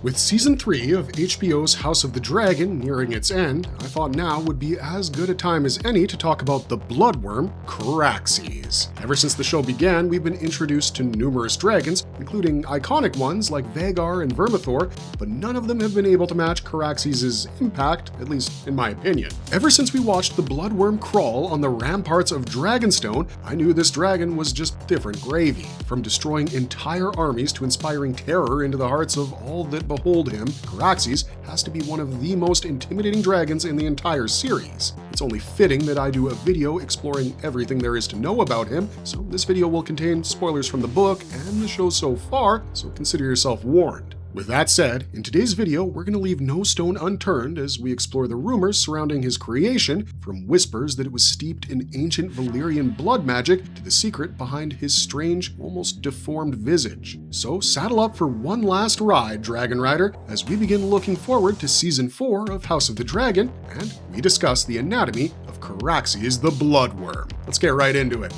With Season 3 of HBO's House of the Dragon nearing its end, I thought now would be as good a time as any to talk about the blood wyrm, Caraxes. Ever since the show began, we've been introduced to numerous dragons, including iconic ones like Vhagar and Vermithor, but none of them have been able to match Caraxes' impact, at least in my opinion. Ever since we watched the blood wyrm crawl on the ramparts of Dragonstone, I knew this dragon was just different gravy. From destroying entire armies to inspiring terror into the hearts of all that behold him, Caraxes has to be one of the most intimidating dragons in the entire series. It's only fitting that I do a video exploring everything there is to know about him, so this video will contain spoilers from the book and the show so far, so consider yourself warned. With that said, in today's video, we're going to leave no stone unturned as we explore the rumors surrounding his creation, from whispers that it was steeped in ancient Valyrian blood magic to the secret behind his strange, almost deformed visage. So saddle up for one last ride, Dragon Rider, as we begin looking forward to Season 4 of House of the Dragon, and we discuss the anatomy of Caraxes the Blood Wyrm. Let's get right into it.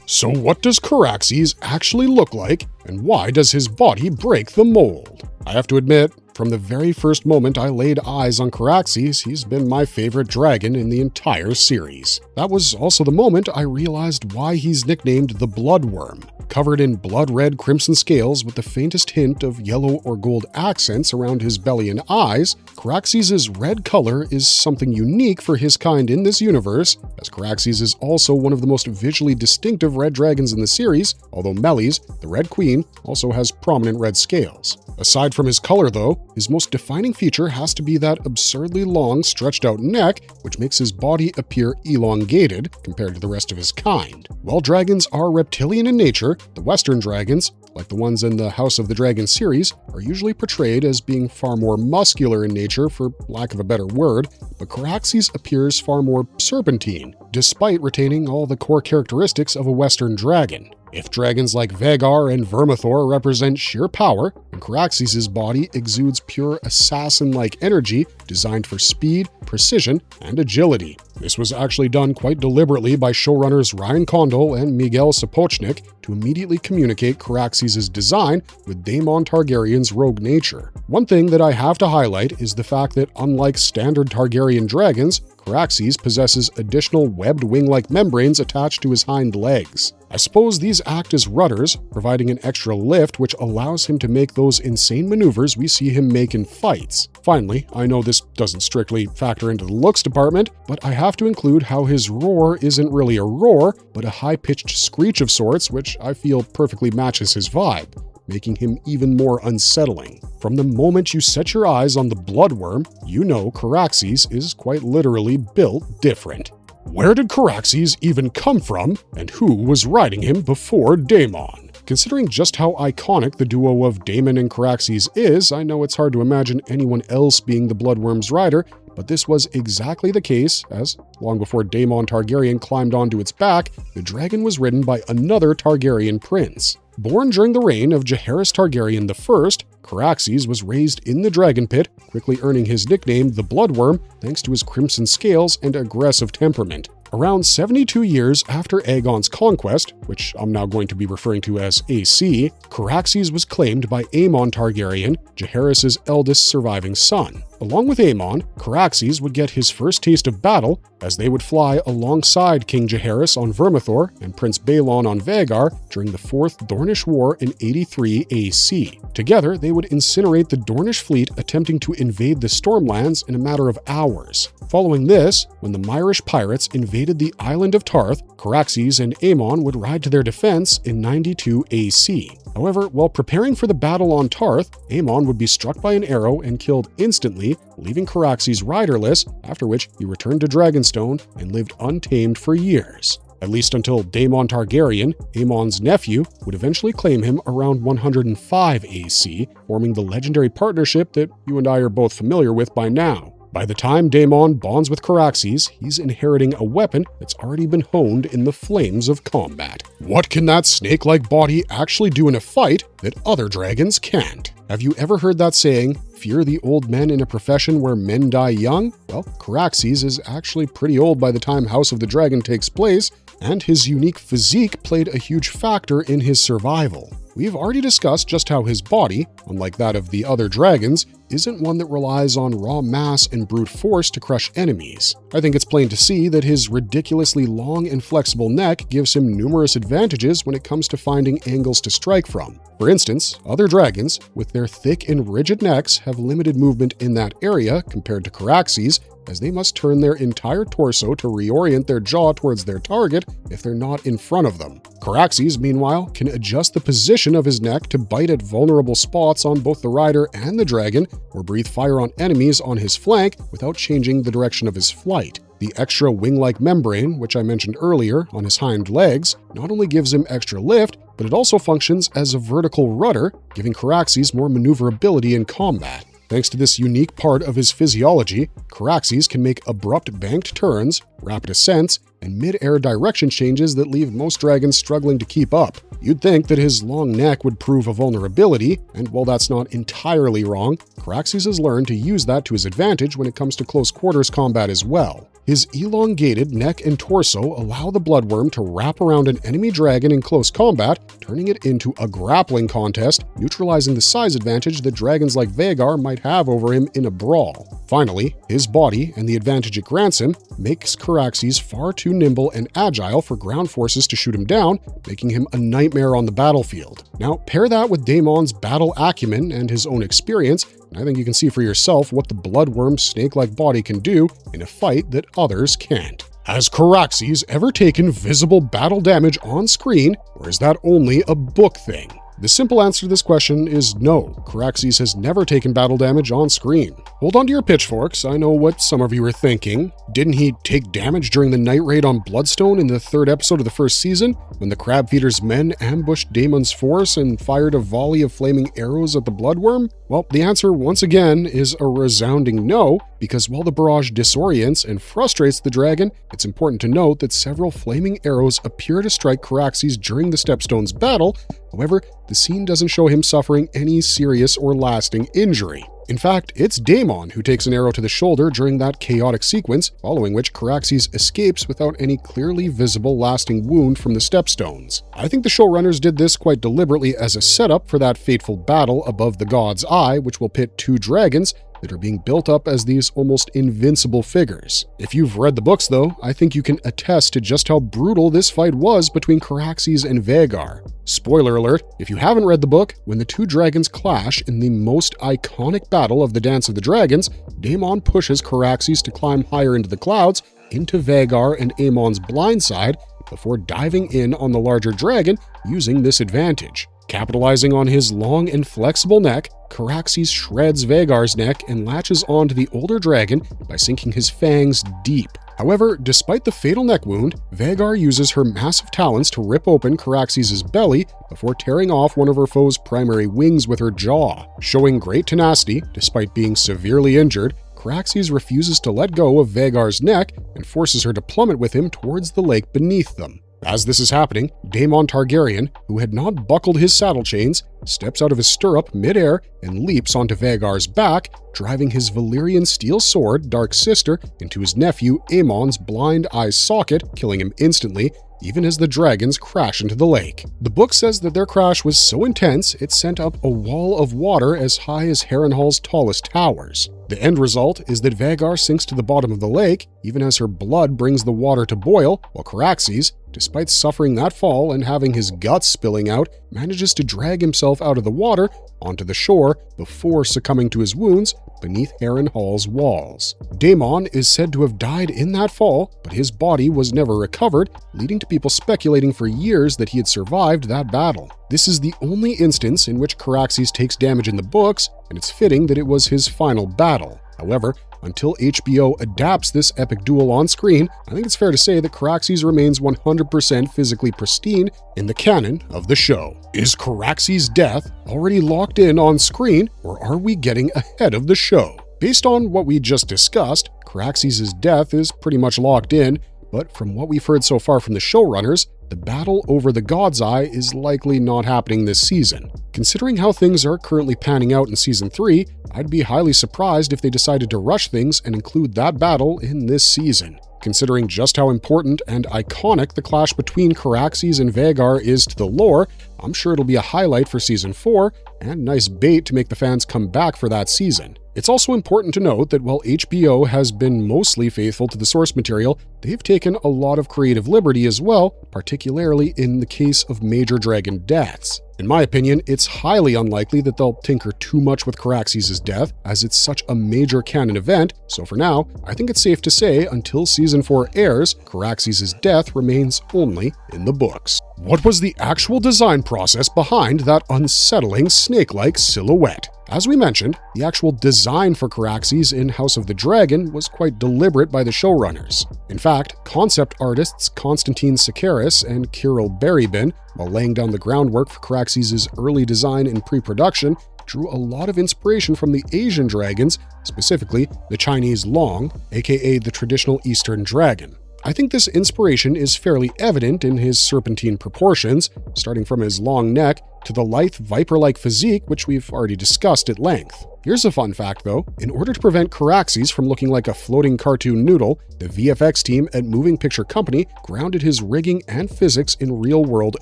So what does Caraxes actually look like, and why does his body break the mold? I have to admit, from the very first moment I laid eyes on Caraxes, he's been my favorite dragon in the entire series. That was also the moment I realized why he's nicknamed the Blood Wyrm. Covered in blood-red crimson scales with the faintest hint of yellow or gold accents around his belly and eyes, Caraxes' red color is something unique for his kind in this universe, as Caraxes is also one of the most visually distinctive red dragons in the series, although Melis, the Red Queen, also has prominent red scales. Aside from his color though, his most defining feature has to be that absurdly long, stretched-out neck, which makes his body appear elongated compared to the rest of his kind. While dragons are reptilian in nature, the Western dragons, like the ones in the House of the Dragon series, are usually portrayed as being far more muscular in nature, for lack of a better word, but Caraxes appears far more serpentine, despite retaining all the core characteristics of a Western dragon. If dragons like Vhagar and Vermithor represent sheer power, then Caraxes' body exudes pure assassin-like energy designed for speed, precision, and agility. This was actually done quite deliberately by showrunners Ryan Condal and Miguel Sapochnik to immediately communicate Caraxes' design with Daemon Targaryen's rogue nature. One thing that I have to highlight is the fact that unlike standard Targaryen dragons, Caraxes possesses additional webbed wing-like membranes attached to his hind legs. I suppose these act as rudders, providing an extra lift which allows him to make those insane maneuvers we see him make in fights. Finally, I know this doesn't strictly factor into the looks department, but I have to include how his roar isn't really a roar, but a high-pitched screech of sorts, which I feel perfectly matches his vibe, making him even more unsettling. From the moment you set your eyes on the blood wyrm, you know Caraxes is quite literally built different. Where did Caraxes even come from, and who was riding him before Daemon? Considering just how iconic the duo of Daemon and Caraxes is, I know it's hard to imagine anyone else being the blood wyrm's rider, but this was exactly the case, as long before Daemon Targaryen climbed onto its back, the dragon was ridden by another Targaryen prince. Born during the reign of Jaehaerys Targaryen I, Caraxes was raised in the dragon pit, quickly earning his nickname the Blood Wyrm thanks to his crimson scales and aggressive temperament. Around 72 years after Aegon's conquest, which I'm now going to be referring to as AC, Caraxes was claimed by Aemon Targaryen, Jaehaerys' eldest surviving son. Along with Aemon, Caraxes would get his first taste of battle, as they would fly alongside King Jaehaerys on Vermithor and Prince Balon on Vhagar during the Fourth Dornish War in 83 AC. Together, they would incinerate the Dornish fleet attempting to invade the Stormlands in a matter of hours. Following this, when the Myrish pirates invaded the island of Tarth, Caraxes and Aemon would ride to their defense in 92 AC. However, while preparing for the battle on Tarth, Aemon would be struck by an arrow and killed instantly, leaving Caraxes riderless, after which he returned to Dragonstone and lived untamed for years. At least until Daemon Targaryen, Aemon's nephew, would eventually claim him around 105 AC, forming the legendary partnership that you and I are both familiar with by now. By the time Daemon bonds with Caraxes, he's inheriting a weapon that's already been honed in the flames of combat. What can that snake-like body actually do in a fight that other dragons can't? Have you ever heard that saying, fear the old men in a profession where men die young? Well, Caraxes is actually pretty old by the time House of the Dragon takes place, and his unique physique played a huge factor in his survival. We've already discussed just how his body, unlike that of the other dragons, isn't one that relies on raw mass and brute force to crush enemies. I think it's plain to see that his ridiculously long and flexible neck gives him numerous advantages when it comes to finding angles to strike from. For instance, other dragons, with their thick and rigid necks, have limited movement in that area compared to Caraxes, as they must turn their entire torso to reorient their jaw towards their target if they're not in front of them. Caraxes, meanwhile, can adjust the position of his neck to bite at vulnerable spots on both the rider and the dragon, or breathe fire on enemies on his flank without changing the direction of his flight. The extra wing-like membrane, which I mentioned earlier, on his hind legs, not only gives him extra lift, but it also functions as a vertical rudder, giving Caraxes more maneuverability in combat. Thanks to this unique part of his physiology, Caraxes can make abrupt banked turns, rapid ascents, and mid-air direction changes that leave most dragons struggling to keep up. You'd think that his long neck would prove a vulnerability, and while that's not entirely wrong, Caraxes has learned to use that to his advantage when it comes to close quarters combat as well. His elongated neck and torso allow the bloodworm to wrap around an enemy dragon in close combat, turning it into a grappling contest, neutralizing the size advantage that dragons like Vhagar might have over him in a brawl. Finally, his body and the advantage it grants him makes Caraxes far too nimble and agile for ground forces to shoot him down, making him a nightmare on the battlefield. Now, pair that with Daemon's battle acumen and his own experience, and I think you can see for yourself what the bloodworm's snake-like body can do in a fight that others can't. Has Caraxes ever taken visible battle damage on screen, or is that only a book thing? The simple answer to this question is no. Caraxes has never taken battle damage on screen. Hold on to your pitchforks, I know what some of you are thinking. Didn't he take damage during the night raid on Bloodstone in the 3rd episode of the 1st season, when the Crab Feeder's men ambushed Daemon's force and fired a volley of flaming arrows at the Bloodworm? Well, the answer once again is a resounding no, because while the barrage disorients and frustrates the dragon, it's important to note that several flaming arrows appear to strike Caraxes during the Stepstone's battle. However, the scene doesn't show him suffering any serious or lasting injury. In fact, it's Daemon who takes an arrow to the shoulder during that chaotic sequence, following which Caraxes escapes without any clearly visible lasting wound from the Stepstones. I think the showrunners did this quite deliberately as a setup for that fateful battle above the God's Eye, which will pit two dragons that are being built up as these almost invincible figures. If you've read the books, though, I think you can attest to just how brutal this fight was between Caraxes and Vhagar. Spoiler alert, if you haven't read the book, when the two dragons clash in the most iconic battle of the Dance of the Dragons, Daemon pushes Caraxes to climb higher into the clouds, into Vhagar and Aemon's blind side, before diving in on the larger dragon using this advantage. Capitalizing on his long and flexible neck, Caraxes shreds Vhagar's neck and latches onto the older dragon by sinking his fangs deep. However, despite the fatal neck wound, Vhagar uses her massive talons to rip open Caraxes' belly before tearing off one of her foe's primary wings with her jaw. Showing great tenacity, despite being severely injured, Caraxes refuses to let go of Vhagar's neck and forces her to plummet with him towards the lake beneath them. As this is happening, Daemon Targaryen, who had not buckled his saddle chains, steps out of his stirrup mid-air and leaps onto Vhagar's back, driving his Valyrian steel sword, Dark Sister, into his nephew Aemon's blind eye socket, killing him instantly, even as the dragons crash into the lake. The book says that their crash was so intense it sent up a wall of water as high as Harrenhal's tallest towers. The end result is that Vhagar sinks to the bottom of the lake, even as her blood brings the water to boil, while Caraxes, despite suffering that fall and having his guts spilling out, manages to drag himself out of the water onto the shore before succumbing to his wounds beneath Harrenhal's walls. Daemon is said to have died in that fall, but his body was never recovered, leading to people speculating for years that he had survived that battle. This is the only instance in which Caraxes takes damage in the books, and it's fitting that it was his final battle. However, until HBO adapts this epic duel on screen, I think it's fair to say that Caraxes remains 100% physically pristine in the canon of the show. Is Caraxes' death already locked in on screen, or are we getting ahead of the show? Based on what we just discussed, Caraxes' death is pretty much locked in, but from what we've heard so far from the showrunners, the battle over the God's Eye is likely not happening this season. Considering how things are currently panning out in Season 3, I'd be highly surprised if they decided to rush things and include that battle in this season. Considering just how important and iconic the clash between Caraxes and Vhagar is to the lore, I'm sure it'll be a highlight for Season 4, and nice bait to make the fans come back for that season. It's also important to note that while HBO has been mostly faithful to the source material, they've taken a lot of creative liberty as well, particularly in the case of major dragon deaths. In my opinion, it's highly unlikely that they'll tinker too much with Caraxes' death, as it's such a major canon event, so for now, I think it's safe to say until Season 4 airs, Caraxes' death remains only in the books. What was the actual design process behind that unsettling snake-like silhouette? As we mentioned, the actual design for Caraxes in House of the Dragon was quite deliberate by the showrunners. In fact, concept artists Konstantin Sakaris and Kirill Berybin, while laying down the groundwork for Caraxes' early design in pre-production, drew a lot of inspiration from the Asian dragons, specifically the Chinese Long, aka the traditional Eastern dragon. I think this inspiration is fairly evident in his serpentine proportions, starting from his long neck to the lithe viper-like physique, which we've already discussed at length. Here's a fun fact though, in order to prevent Caraxes from looking like a floating cartoon noodle, the VFX team at Moving Picture Company grounded his rigging and physics in real-world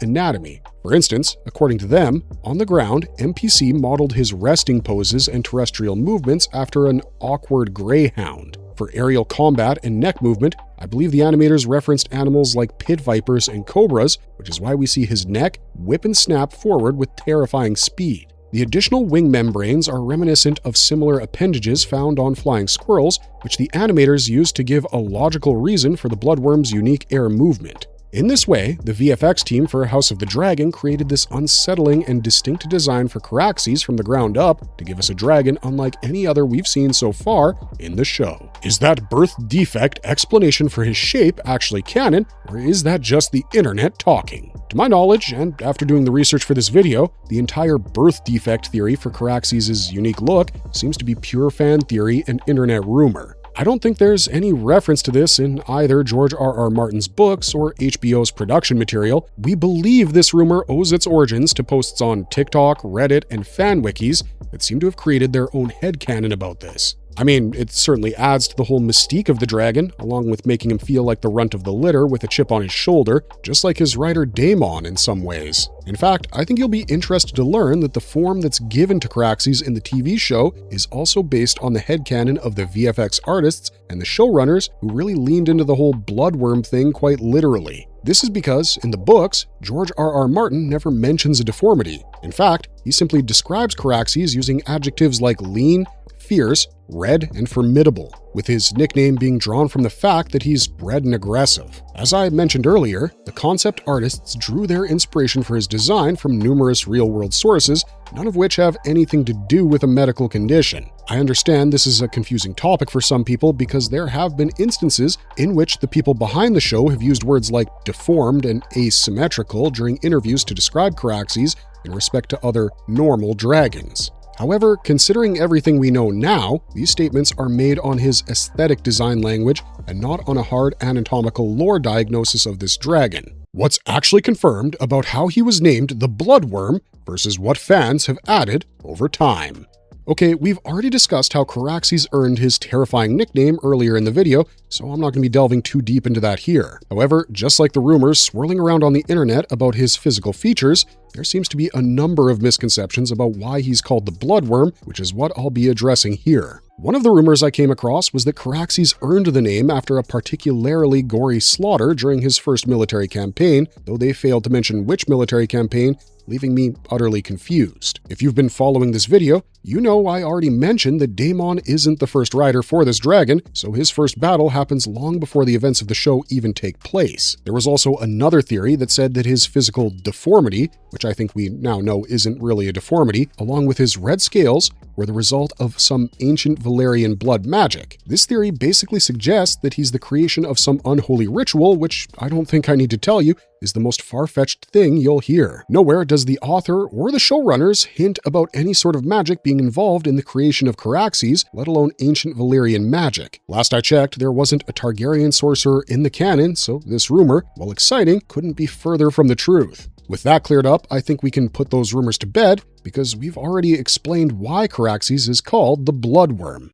anatomy. For instance, according to them, on the ground, MPC modeled his resting poses and terrestrial movements after an awkward greyhound. For aerial combat and neck movement, I believe the animators referenced animals like pit vipers and cobras, which is why we see his neck whip and snap forward with terrifying speed. The additional wing membranes are reminiscent of similar appendages found on flying squirrels, which the animators used to give a logical reason for the bloodworm's unique air movement. In this way, the VFX team for House of the Dragon created this unsettling and distinct design for Caraxes from the ground up to give us a dragon unlike any other we've seen so far in the show. Is that birth defect explanation for his shape actually canon, or is that just the internet talking? To my knowledge, and after doing the research for this video, the entire birth defect theory for Caraxes' unique look seems to be pure fan theory and internet rumor. I don't think there's any reference to this in either George R.R. Martin's books or HBO's production material. We believe this rumor owes its origins to posts on TikTok, Reddit, and fan wikis that seem to have created their own headcanon about this. I mean, it certainly adds to the whole mystique of the dragon, along with making him feel like the runt of the litter with a chip on his shoulder, just like his rider Daemon in some ways. In fact, I think you'll be interested to learn that the form that's given to Caraxes in the TV show is also based on the headcanon of the VFX artists and the showrunners who really leaned into the whole bloodworm thing quite literally. This is because, in the books, George R.R. Martin never mentions a deformity. In fact, he simply describes Caraxes using adjectives like lean, fierce, red, and formidable, with his nickname being drawn from the fact that he's red and aggressive. As I mentioned earlier, the concept artists drew their inspiration for his design from numerous real-world sources, none of which have anything to do with a medical condition. I understand this is a confusing topic for some people because there have been instances in which the people behind the show have used words like deformed and asymmetrical during interviews to describe Caraxes in respect to other normal dragons. However, considering everything we know now, these statements are made on his aesthetic design language and not on a hard anatomical lore diagnosis of this dragon. What's actually confirmed about how he was named the Blood Wyrm versus what fans have added over time. Okay, we've already discussed how Caraxes earned his terrifying nickname earlier in the video, so I'm not going to be delving too deep into that here. However, just like the rumors swirling around on the internet about his physical features, there seems to be a number of misconceptions about why he's called the Blood Wyrm, which is what I'll be addressing here. One of the rumors I came across was that Caraxes earned the name after a particularly gory slaughter during his first military campaign, though they failed to mention which military campaign, leaving me utterly confused. If you've been following this video, you know I already mentioned that Daemon isn't the first rider for this dragon, so his first battle happens long before the events of the show even take place. There was also another theory that said that his physical deformity, which I think we now know isn't really a deformity, along with his red scales, were the result of some ancient Valyrian blood magic. This theory basically suggests that he's the creation of some unholy ritual, which I don't think I need to tell you is the most far-fetched thing you'll hear. Nowhere does the author or the showrunners hint about any sort of magic being involved in the creation of Caraxes, let alone ancient Valyrian magic. Last I checked, there wasn't a Targaryen sorcerer in the canon, so this rumor, while exciting, couldn't be further from the truth. With that cleared up, I think we can put those rumors to bed, because we've already explained why Caraxes is called the Blood Wyrm.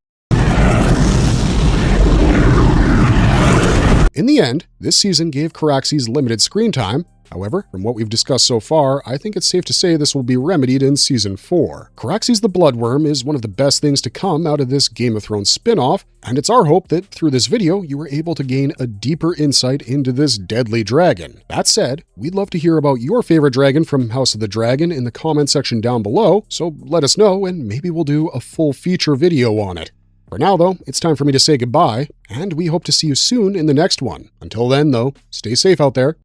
In the end, this season gave Caraxes limited screen time. However, from what we've discussed so far, I think it's safe to say this will be remedied in Season 4. Caraxes the Blood Wyrm is one of the best things to come out of this Game of Thrones spin-off, and it's our hope that through this video you were able to gain a deeper insight into this deadly dragon. That said, we'd love to hear about your favorite dragon from House of the Dragon in the comment section down below, so let us know and maybe we'll do a full feature video on it. For now, though, it's time for me to say goodbye, and we hope to see you soon in the next one. Until then, though, stay safe out there.